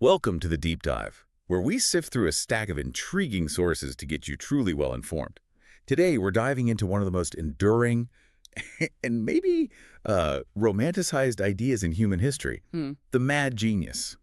Welcome to the Deep Dive, where we sift through a stack of intriguing sources to get you truly well informed. Today, we're diving into one of the most enduring and maybe romanticized ideas in human history, the mad genius.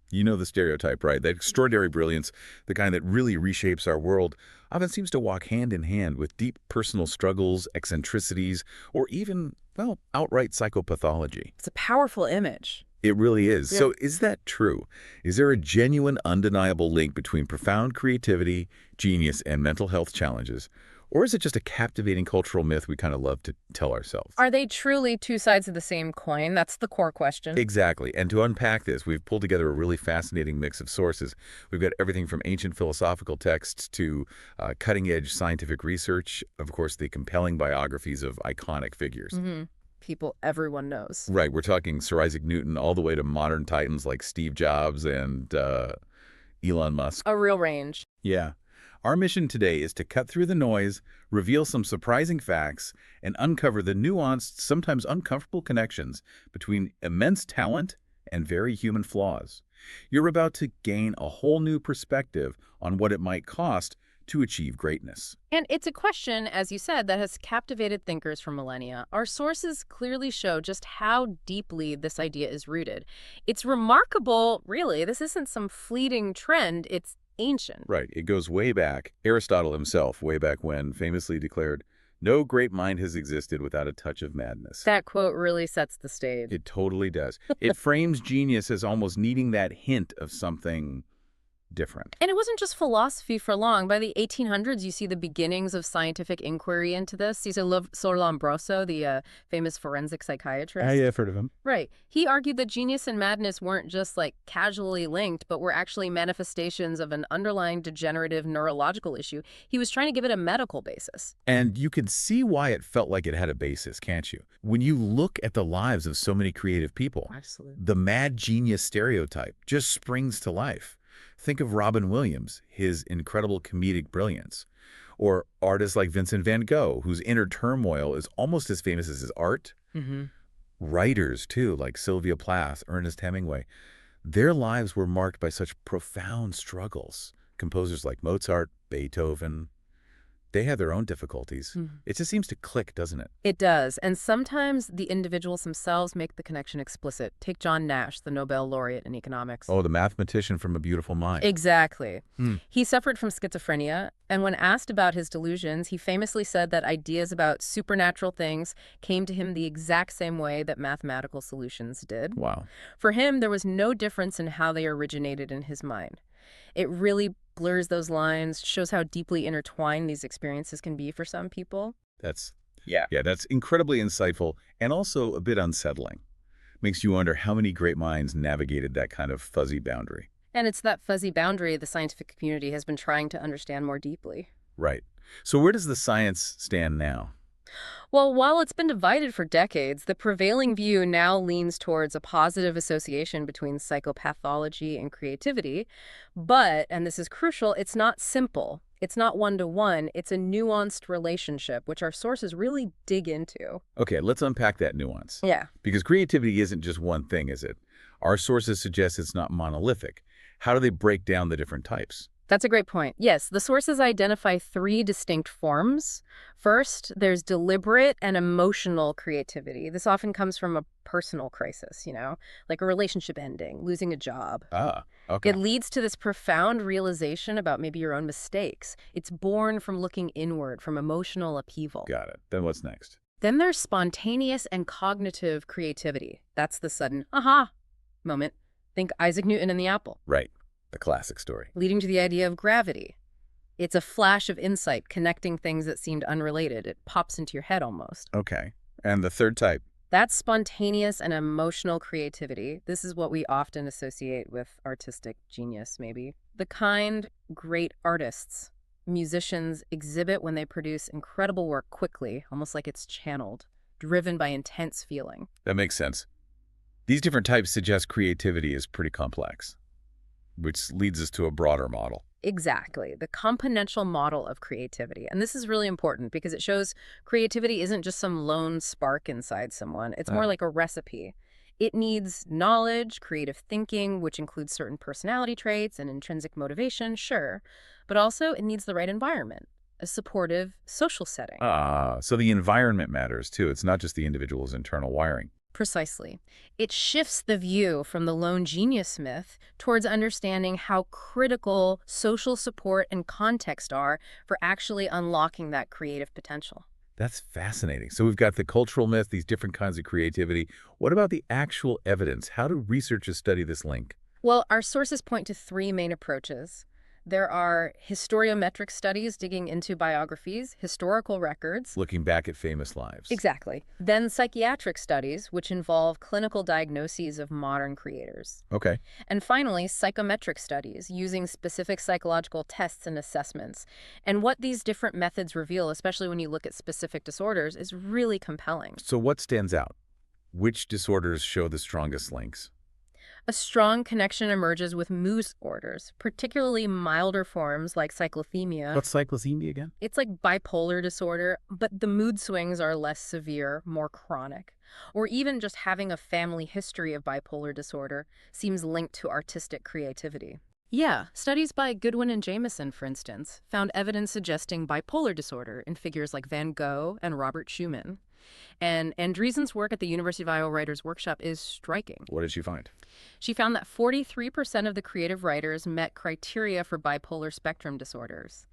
You know the stereotype, right? That extraordinary brilliance, the kind that really reshapes our world, often seems to walk hand in hand with deep personal struggles, eccentricities, or even, well, outright psychopathology. It's a powerful image. It really is. Yeah. So is that true? Is there a genuine, undeniable link between profound creativity, genius, and mental health challenges? Or is it just a captivating cultural myth we kind of love to tell ourselves? Are they truly two sides of the same coin? That's the core question. Exactly. And to unpack this, we've pulled together a really fascinating mix of sources. We've got everything from ancient philosophical texts to cutting-edge scientific research, of course, the compelling biographies of iconic figures. People everyone knows. Right. We're talking Sir Isaac Newton all the way to modern titans like Steve Jobs and Elon Musk. A real range. Yeah. Our mission today is to cut through the noise, reveal some surprising facts, and uncover the nuanced, sometimes uncomfortable connections between immense talent and very human flaws. You're about to gain a whole new perspective on what it might cost to achieve greatness. And it's a question, as you said, that has captivated thinkers for millennia. Our sources clearly show just how deeply this idea is rooted. It's remarkable, really. This isn't some fleeting trend. It's ancient. Right. It goes way back. Aristotle himself, way back when, famously declared, "No great mind has existed without a touch of madness." That quote really sets the stage. It totally does. It frames genius as almost needing that hint of something different. And it wasn't just philosophy for long. By the 1800s, you see the beginnings of scientific inquiry into this. You see Lombroso, the famous forensic psychiatrist. Yeah, I've heard of him. Right. He argued that genius and madness weren't just like casually linked, but were actually manifestations of an underlying degenerative neurological issue. He was trying to give it a medical basis. And you can see why it felt like it had a basis, can't you? When you look at the lives of so many creative people, Absolutely. the mad genius stereotype just springs to life. Think of Robin Williams, his incredible comedic brilliance, or artists like Vincent van Gogh, whose inner turmoil is almost as famous as his art. Writers, too, like Sylvia Plath, Ernest Hemingway. Their lives were marked by such profound struggles. Composers like Mozart, Beethoven, they had their own difficulties. It just seems to click, doesn't it? It does. And sometimes the individuals themselves make the connection explicit. Take John Nash, the Nobel laureate in economics. Oh, the mathematician from A Beautiful Mind. Exactly. He suffered from schizophrenia, and when asked about his delusions, he famously said that ideas about supernatural things came to him the exact same way that mathematical solutions did. Wow. For him, there was no difference in how they originated in his mind. It really blurs those lines, shows how deeply intertwined these experiences can be for some people. That's incredibly insightful and also a bit unsettling. Makes you wonder how many great minds navigated that kind of fuzzy boundary. And it's that fuzzy boundary the scientific community has been trying to understand more deeply. Right. So where does the science stand now? Well, while it's been divided for decades, the prevailing view now leans towards a positive association between psychopathology and creativity. But, and this is crucial, it's not simple. It's not one-to-one. It's a nuanced relationship, which our sources really dig into. Okay, let's unpack that nuance. Yeah. Because creativity isn't just one thing, is it? Our sources suggest it's not monolithic. How do they break down the different types? That's a great point. Yes, the sources identify three distinct forms. First, there's deliberate and emotional creativity. This often comes from a personal crisis, like a relationship ending, losing a job. Ah, okay. It leads to this profound realization about maybe your own mistakes. It's born from looking inward, from emotional upheaval. Got it. Then what's next? Then there's spontaneous and cognitive creativity. That's the sudden aha moment. Think Isaac Newton and the apple. Right. The classic story. Leading to the idea of gravity. It's a flash of insight connecting things that seemed unrelated. It pops into your head almost. Okay. And the third type? That's spontaneous and emotional creativity. This is what we often associate with artistic genius, maybe. The kind great artists, musicians exhibit when they produce incredible work quickly, almost like it's channeled, driven by intense feeling. That makes sense. These different types suggest creativity is pretty complex, which leads us to a broader model. Exactly. The componential model of creativity. And this is really important because it shows creativity isn't just some lone spark inside someone. It's more like a recipe. It needs knowledge, creative thinking, which includes certain personality traits and intrinsic motivation, sure, but also it needs the right environment, a supportive social setting. Ah, so the environment matters too. It's not just the individual's internal wiring. Precisely. It shifts the view from the lone genius myth towards understanding how critical social support and context are for actually unlocking that creative potential. That's fascinating. So we've got the cultural myth, these different kinds of creativity. What about the actual evidence? How do researchers study this link? Well, our sources point to three main approaches. There are historiometric studies digging into biographies, historical records. Looking back at famous lives. Exactly. Then psychiatric studies, which involve clinical diagnoses of modern creators. Okay. And finally, psychometric studies, using specific psychological tests and assessments. And what these different methods reveal, especially when you look at specific disorders, is really compelling. So what stands out? Which disorders show the strongest links? A strong connection emerges with mood disorders, particularly milder forms like cyclothymia. What's cyclothymia again? It's like bipolar disorder, but the mood swings are less severe, more chronic. Or even just having a family history of bipolar disorder seems linked to artistic creativity. Yeah, studies by Goodwin and Jameson, for instance, found evidence suggesting bipolar disorder in figures like Van Gogh and Robert Schumann. And Andreessen's work at the University of Iowa Writers' Workshop is striking. What did she find? She found that 43% of the creative writers met criteria for bipolar spectrum disorders.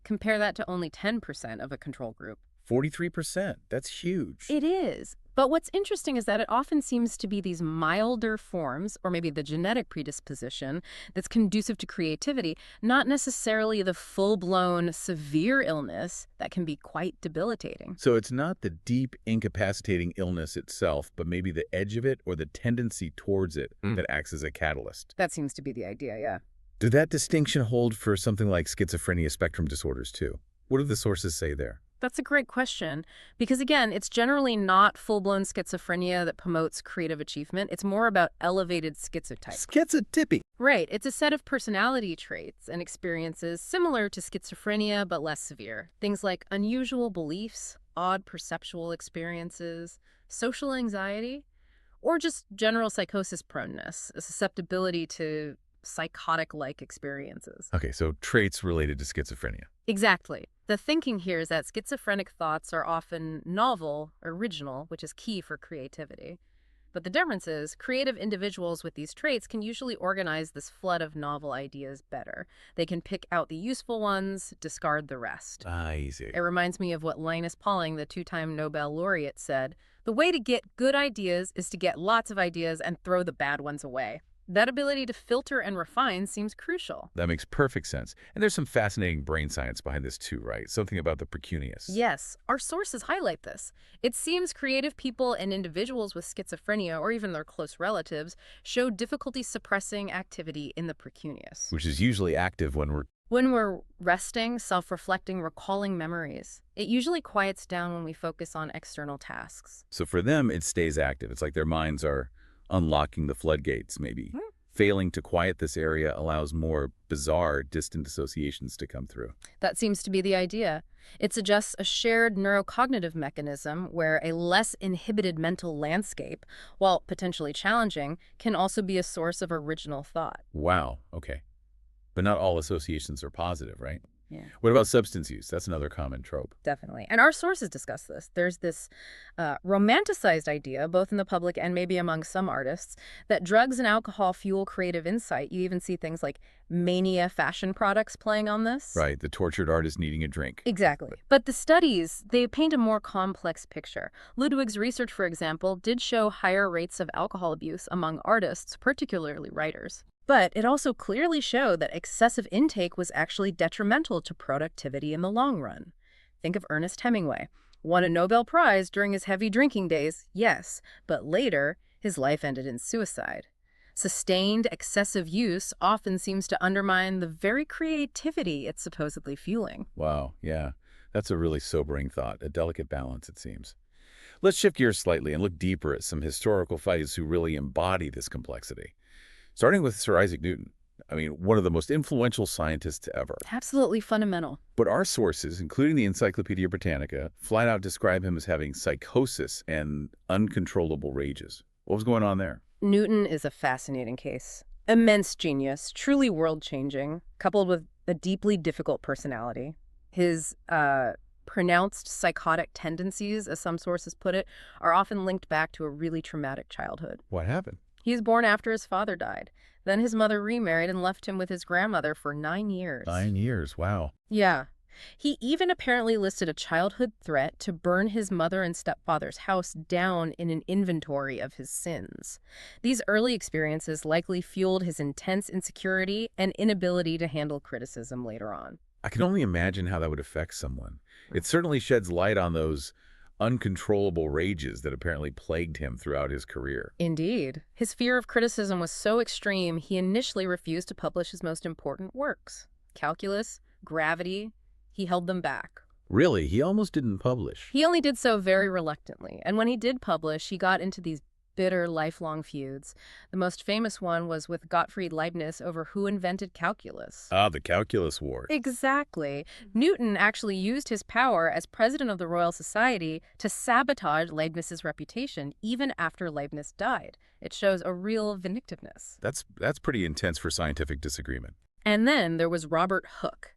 Compare that to only 10% of a control group. 43%. That's huge. It is. But what's interesting is that it often seems to be these milder forms, or maybe the genetic predisposition, that's conducive to creativity, not necessarily the full-blown severe illness that can be quite debilitating. So it's not the deep, incapacitating illness itself, but maybe the edge of it or the tendency towards it that acts as a catalyst. That seems to be the idea, yeah. Did that distinction hold for something like schizophrenia spectrum disorders too? What do the sources say there? That's a great question, because again, it's generally not full-blown schizophrenia that promotes creative achievement. It's more about elevated schizotype. Schizotypy. Right. It's a set of personality traits and experiences similar to schizophrenia, but less severe. Things like unusual beliefs, odd perceptual experiences, social anxiety, or just general psychosis proneness, a susceptibility to psychotic-like experiences. Okay, so traits related to schizophrenia. Exactly. The thinking here is that schizophrenic thoughts are often novel, original, which is key for creativity. But the difference is, creative individuals with these traits can usually organize this flood of novel ideas better. They can pick out the useful ones, discard the rest. I see. It reminds me of what Linus Pauling, the two-time Nobel laureate, said. The way to get good ideas is to get lots of ideas and throw the bad ones away. That ability to filter and refine seems crucial. That makes perfect sense. And there's some fascinating brain science behind this too, right? Something about the precuneus. Yes, our sources highlight this. It seems creative people and individuals with schizophrenia, or even their close relatives, show difficulty suppressing activity in the precuneus. Which is usually active When we're resting, self-reflecting, recalling memories, it usually quiets down when we focus on external tasks. So for them, it stays active. It's like their minds are unlocking the floodgates, maybe. Failing to quiet this area allows more bizarre, distant associations to come through. That seems to be the idea. It suggests a shared neurocognitive mechanism where a less inhibited mental landscape, while potentially challenging, can also be a source of original thought. Wow, okay. But not all associations are positive, right? Yeah. What about substance use? That's another common trope. Definitely. And our sources discuss this. There's this romanticized idea, both in the public and maybe among some artists, that drugs and alcohol fuel creative insight. You even see things like mania fashion products playing on this. Right, the tortured artist needing a drink. Exactly. But the studies, they paint a more complex picture. Ludwig's research, for example, did show higher rates of alcohol abuse among artists, particularly writers. But it also clearly showed that excessive intake was actually detrimental to productivity in the long run. Think of Ernest Hemingway. Won a Nobel Prize during his heavy drinking days, yes, but later, his life ended in suicide. Sustained, excessive use often seems to undermine the very creativity it's supposedly fueling. Wow, yeah. That's a really sobering thought, a delicate balance, it seems. Let's shift gears slightly and look deeper at some historical figures who really embody this complexity. Starting with Sir Isaac Newton. I mean, one of the most influential scientists ever. Absolutely fundamental. But our sources, including the Encyclopedia Britannica, flat out describe him as having psychosis and uncontrollable rages. What was going on there? Newton is a fascinating case. Immense genius, truly world-changing, coupled with a deeply difficult personality. His pronounced psychotic tendencies, as some sources put it, are often linked back to a really traumatic childhood. What happened? He was born after his father died. Then his mother remarried and left him with his grandmother for 9 years. 9 years, wow. Yeah. He even apparently listed a childhood threat to burn his mother and stepfather's house down in an inventory of his sins. These early experiences likely fueled his intense insecurity and inability to handle criticism later on. I can only imagine how that would affect someone. It certainly sheds light on those uncontrollable rages that apparently plagued him throughout his career. Indeed. His fear of criticism was so extreme, he initially refused to publish his most important works. Calculus, gravity, he held them back. Really, he almost didn't publish. He only did so very reluctantly, and when he did publish, he got into these bitter, lifelong feuds. The most famous one was with Gottfried Leibniz over who invented calculus. Ah, the calculus war. Exactly. Newton actually used his power as president of the Royal Society to sabotage Leibniz's reputation even after Leibniz died. It shows a real vindictiveness. That's pretty intense for scientific disagreement. And then there was Robert Hooke.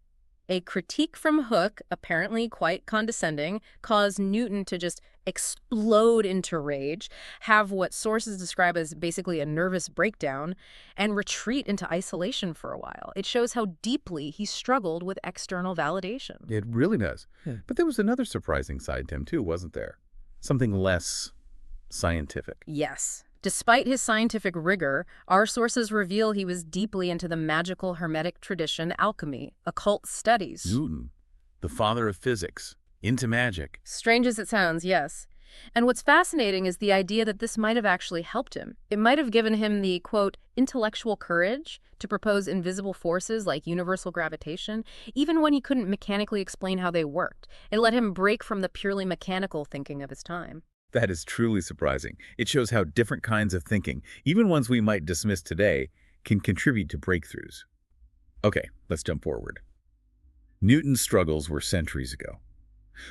A critique from Hooke, apparently quite condescending, caused Newton to just explode into rage, have what sources describe as basically a nervous breakdown, and retreat into isolation for a while. It shows how deeply he struggled with external validation. It really does. But there was another surprising side to him, too, wasn't there? Something less scientific. Yes. Despite his scientific rigor, our sources reveal he was deeply into the magical Hermetic tradition, alchemy, occult studies. Newton, the father of physics, into magic. Strange as it sounds, yes. And what's fascinating is the idea that this might have actually helped him. It might have given him the, quote, intellectual courage to propose invisible forces like universal gravitation, even when he couldn't mechanically explain how they worked. It let him break from the purely mechanical thinking of his time. That is truly surprising. It shows how different kinds of thinking, even ones we might dismiss today, can contribute to breakthroughs. Okay, let's jump forward. Newton's struggles were centuries ago.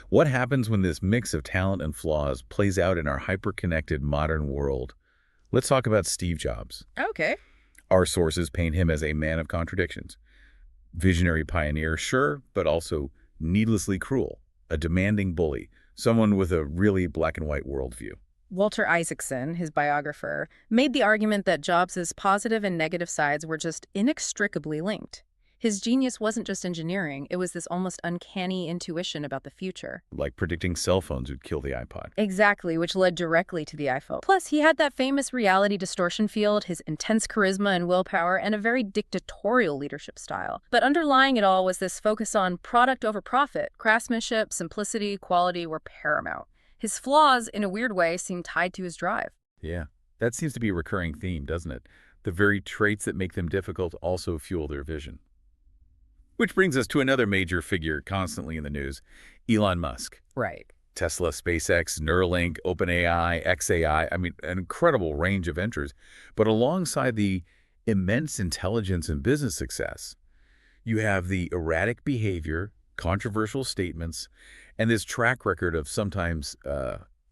What happens when this mix of talent and flaws plays out in our hyper-connected modern world? Let's talk about Steve Jobs. Okay. Our sources paint him as a man of contradictions. Visionary pioneer, sure, but also needlessly cruel, a demanding bully, someone with a really black-and-white worldview. Walter Isaacson, his biographer, made the argument that Jobs' positive and negative sides were just inextricably linked. His genius wasn't just engineering, it was this almost uncanny intuition about the future. Like predicting cell phones would kill the iPod. Exactly, which led directly to the iPhone. Plus, he had that famous reality distortion field, his intense charisma and willpower, and a very dictatorial leadership style. But underlying it all was this focus on product over profit. Craftsmanship, simplicity, quality were paramount. His flaws, in a weird way, seemed tied to his drive. Yeah, that seems to be a recurring theme, doesn't it? The very traits that make them difficult also fuel their vision. Which brings us to another major figure constantly in the news, Elon Musk. Right. Tesla, SpaceX, Neuralink, OpenAI, XAI, an incredible range of ventures. But alongside the immense intelligence and business success, you have the erratic behavior, controversial statements, and this track record of sometimes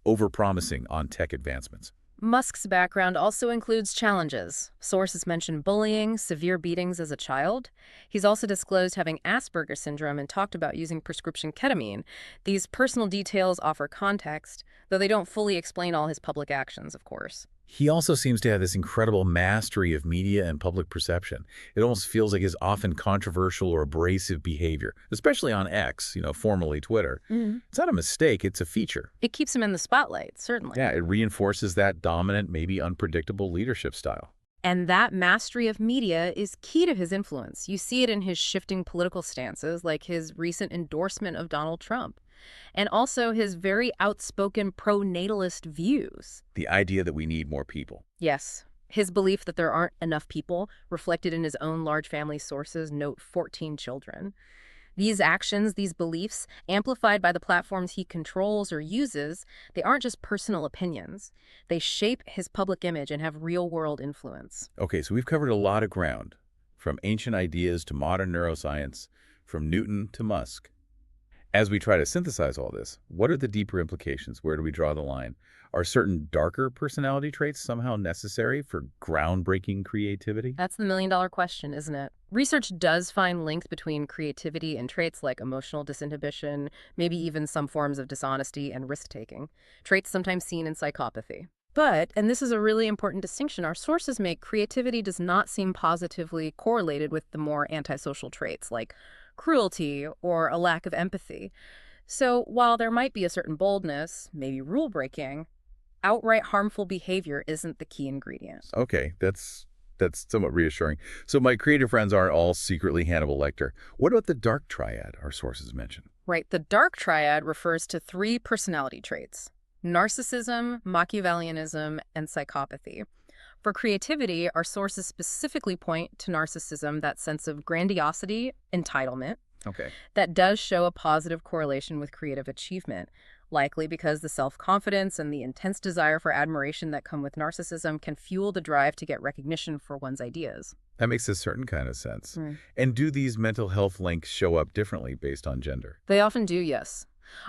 overpromising on tech advancements. Musk's background also includes challenges. Sources mention bullying, severe beatings as a child. He's also disclosed having Asperger's syndrome and talked about using prescription ketamine. These personal details offer context, though they don't fully explain all his public actions, of course. He also seems to have this incredible mastery of media and public perception. It almost feels like his often controversial or abrasive behavior, especially on X, formerly Twitter. It's not a mistake, it's a feature. It keeps him in the spotlight, certainly. Yeah, it reinforces that dominant, maybe unpredictable leadership style. And that mastery of media is key to his influence. You see it in his shifting political stances, like his recent endorsement of Donald Trump, and also his very outspoken pro-natalist views. The idea that we need more people. Yes. His belief that there aren't enough people, reflected in his own large family sources, note 14 children. These actions, these beliefs, amplified by the platforms he controls or uses, they aren't just personal opinions. They shape his public image and have real-world influence. Okay, so we've covered a lot of ground, from ancient ideas to modern neuroscience, from Newton to Musk. As we try to synthesize all this, what are the deeper implications? Where do we draw the line? Are certain darker personality traits somehow necessary for groundbreaking creativity? That's the million-dollar question, isn't it? Research does find links between creativity and traits like emotional disinhibition, maybe even some forms of dishonesty and risk-taking, traits sometimes seen in psychopathy. But, and this is a really important distinction, our sources make creativity does not seem positively correlated with the more antisocial traits like cruelty or a lack of empathy. So while there might be a certain boldness, maybe rule-breaking, outright harmful behavior isn't the key ingredient. Okay, that's somewhat reassuring. So my creative friends aren't all secretly Hannibal Lecter. What about the dark triad our sources mention? Right, the dark triad refers to three personality traits: narcissism, Machiavellianism, and psychopathy. For creativity, our sources specifically point to narcissism, that sense of grandiosity, entitlement, Okay. that does show a positive correlation with creative achievement, likely because the self-confidence and the intense desire for admiration that come with narcissism can fuel the drive to get recognition for one's ideas. That makes a certain kind of sense. Mm. And do these mental health links show up differently based on gender? They often do, yes.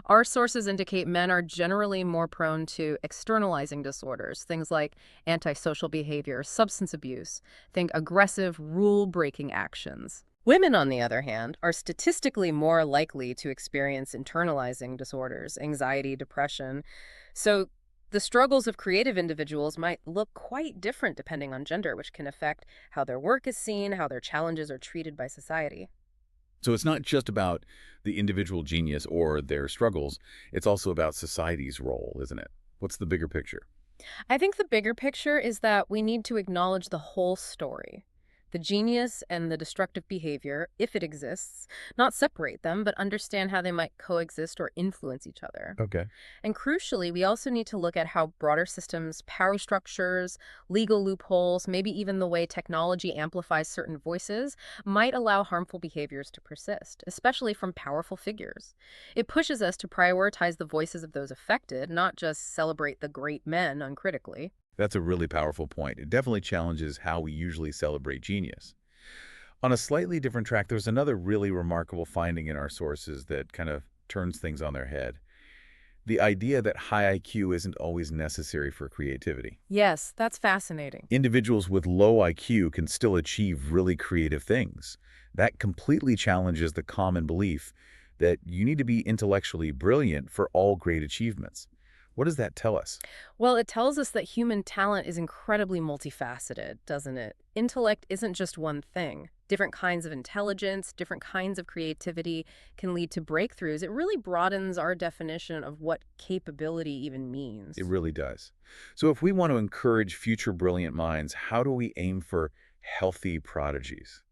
Our sources indicate men are generally more prone to externalizing disorders, things like antisocial behavior, substance abuse, think aggressive, rule-breaking actions. Women, on the other hand, are statistically more likely to experience internalizing disorders, anxiety, depression. So the struggles of creative individuals might look quite different depending on gender, which can affect how their work is seen, how their challenges are treated by society. So it's not just about the individual genius or their struggles, it's also about society's role, isn't it? What's the bigger picture? I think the bigger picture is that we need to acknowledge the whole story. The genius and the destructive behavior, if it exists, not separate them, but understand how they might coexist or influence each other. Okay. And crucially, we also need to look at how broader systems, power structures, legal loopholes, maybe even the way technology amplifies certain voices, might allow harmful behaviors to persist, especially from powerful figures. It pushes us to prioritize the voices of those affected, not just celebrate the great men uncritically. That's a really powerful point. It definitely challenges how we usually celebrate genius. On a slightly different track, there's another really remarkable finding in our sources that kind of turns things on their head. The idea that high IQ isn't always necessary for creativity. Yes, that's fascinating. Individuals with low IQ can still achieve really creative things. That completely challenges the common belief that you need to be intellectually brilliant for all great achievements. What does that tell us? Well, it tells us that human talent is incredibly multifaceted, doesn't it? Intellect isn't just one thing. Different kinds of intelligence, different kinds of creativity can lead to breakthroughs. It really broadens our definition of what capability even means. It really does. So if we want to encourage future brilliant minds, how do we aim for healthy prodigies?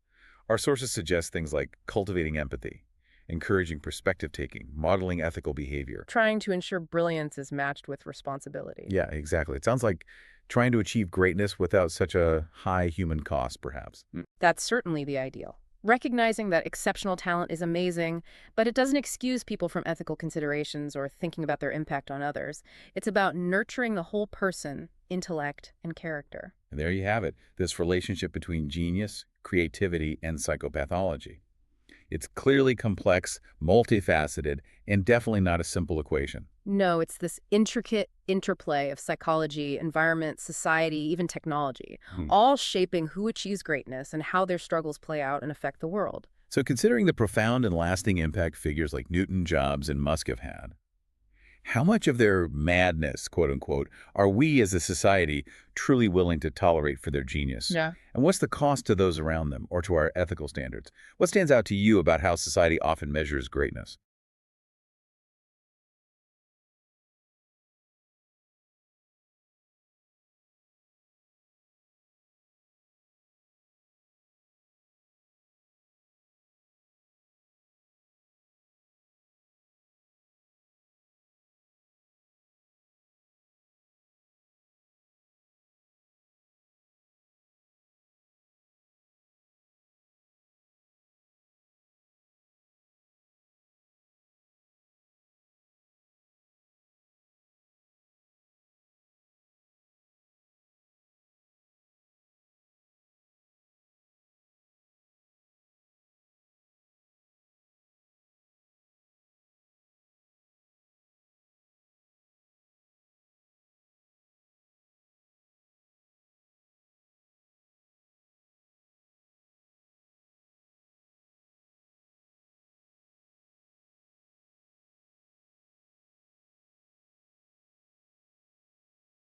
Our sources suggest things like cultivating empathy, encouraging perspective-taking, modeling ethical behavior. Trying to ensure brilliance is matched with responsibility. Yeah, exactly. It sounds like trying to achieve greatness without such a high human cost, perhaps. That's certainly the ideal. Recognizing that exceptional talent is amazing, but it doesn't excuse people from ethical considerations or thinking about their impact on others. It's about nurturing the whole person, intellect, and character. And there you have it, this relationship between genius, creativity, and psychopathology. It's clearly complex, multifaceted, and definitely not a simple equation. No, it's this intricate interplay of psychology, environment, society, even technology, all shaping who achieves greatness and how their struggles play out and affect the world. So considering the profound and lasting impact figures like Newton, Jobs, and Musk have had, how much of their madness, quote unquote, are we as a society truly willing to tolerate for their genius? Yeah. And what's the cost to those around them or to our ethical standards? What stands out to you about how society often measures greatness?